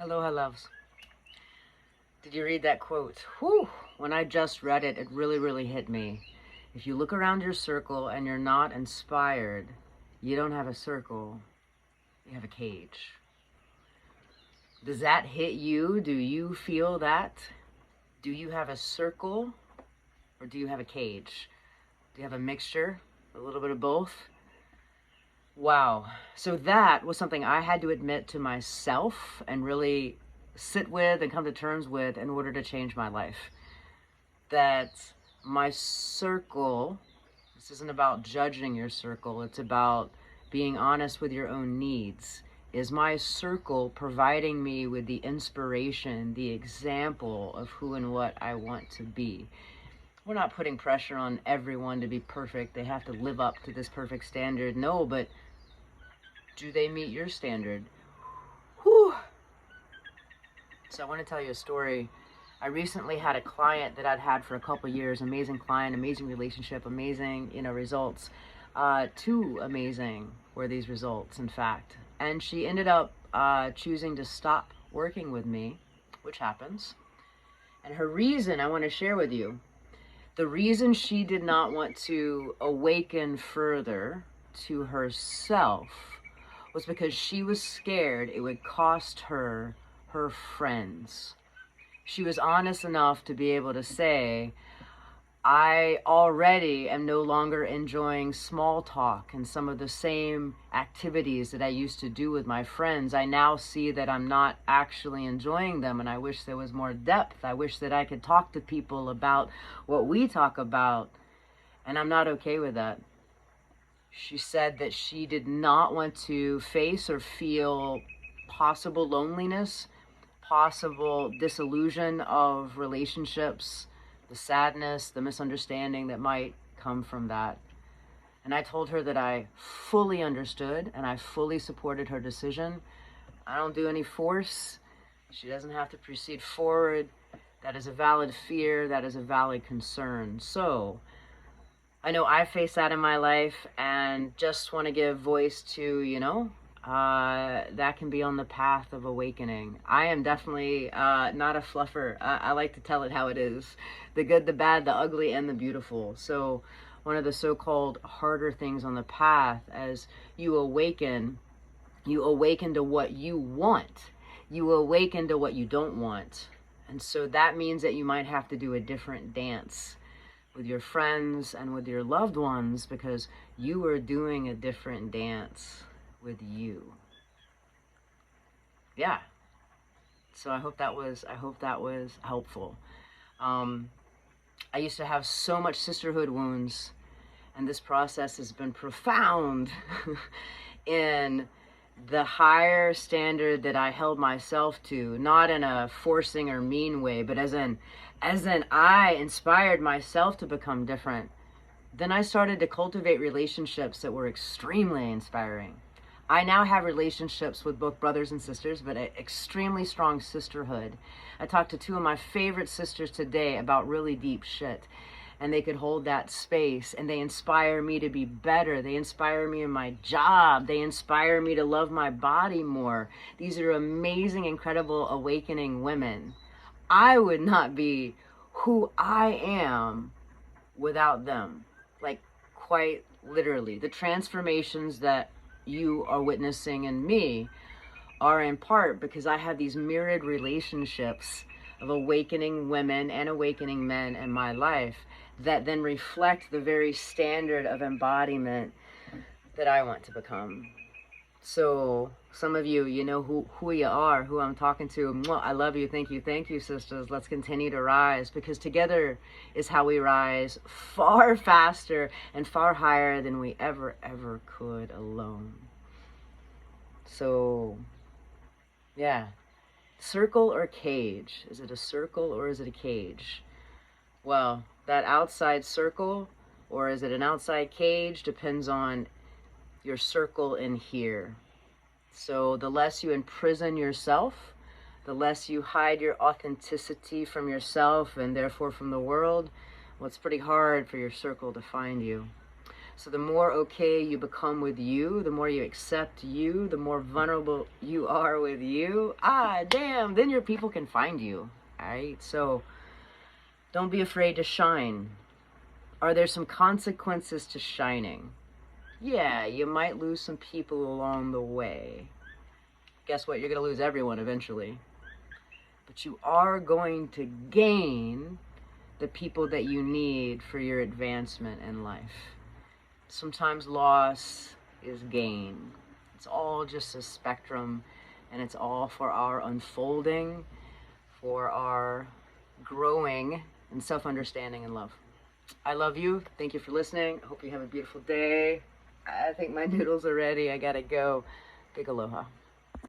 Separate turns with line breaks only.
Aloha, loves. Did you read that quote? Whew! When I just read it, it really, really hit me. If you look around your circle and you're not inspired, you don't have a circle, you have a cage. Does that hit you? Do you feel that? Do you have a circle or do you have a cage? Do you have a mixture? A little bit of both? Wow. So that was something I had to admit to myself and really sit with and come to terms with in order to change my life. That my circle, this isn't about judging your circle, it's about being honest with your own needs. Is my circle providing me with the inspiration, the example of who and what I want to be? We're not putting pressure on everyone to be perfect. They have to live up to this perfect standard. No, but do they meet your standard? Whew. So I want to tell you a story. I recently had a client that I'd had for a couple years. Amazing client, amazing relationship, amazing, results. Too amazing were these results, in fact. And she ended up choosing to stop working with me, which happens. And her reason I want to share with you, the reason she did not want to awaken further to herself was because she was scared it would cost her her friends. She was honest enough to be able to say, I already am no longer enjoying small talk and some of the same activities that I used to do with my friends. I now see that I'm not actually enjoying them, and I wish there was more depth. I wish that I could talk to people about what we talk about, and I'm not okay with that. She said that she did not want to face or feel possible loneliness, possible disillusion of relationships, the sadness, the misunderstanding that might come from that. And I told her that I fully understood and I fully supported her decision. I don't do any force. She doesn't have to proceed forward. That is a valid fear. That is a valid concern. So I know I face that in my life and just want to give voice to, that can be on the path of awakening. I am definitely not a fluffer. I like to tell it how it is. The good, the bad, the ugly, and the beautiful. So one of the so-called harder things on the path, as you awaken to what you want. You awaken to what you don't want. And so that means that you might have to do a different dance with your friends and with your loved ones because you are doing a different dance with you. Yeah. So I hope that was helpful. I used to have so much sisterhood wounds, and this process has been profound in the higher standard that I held myself to, not in a forcing or mean way, but as in I inspired myself to become different. Then I started to cultivate relationships that were extremely inspiring. I now have relationships with both brothers and sisters, but an extremely strong sisterhood. I talked to two of my favorite sisters today about really deep shit, and they could hold that space, and they inspire me to be better. They inspire me in my job. They inspire me to love my body more. These are amazing, incredible, awakening women. I would not be who I am without them. Like, quite literally. The transformations that you are witnessing in me are in part because I have these mirrored relationships of awakening women and awakening men in my life that then reflect the very standard of embodiment that I want to become. So some of you, you know who you are, who I'm talking to. Mwah, I love you. Thank you, sisters. Let's continue to rise, because together is how we rise far faster and far higher than we ever could alone. So, yeah. Circle or cage? Is it a circle or is it a cage? Well, that outside circle, or is it an outside cage, depends on your circle in here. So the less you imprison yourself, the less you hide your authenticity from yourself and therefore from the world, well, it's pretty hard for your circle to find you. So the more okay you become with you, the more you accept you, the more vulnerable you are with you, damn, then your people can find you. All right? So don't be afraid to shine. Are there some consequences to shining? Yeah, you might lose some people along the way. Guess what? You're going to lose everyone eventually. But you are going to gain the people that you need for your advancement in life. Sometimes loss is gain. It's all just a spectrum, and it's all for our unfolding, for our growing and self-understanding and love. I love you. Thank you for listening. I hope you have a beautiful day. I think my noodles are ready. I gotta go. Big aloha.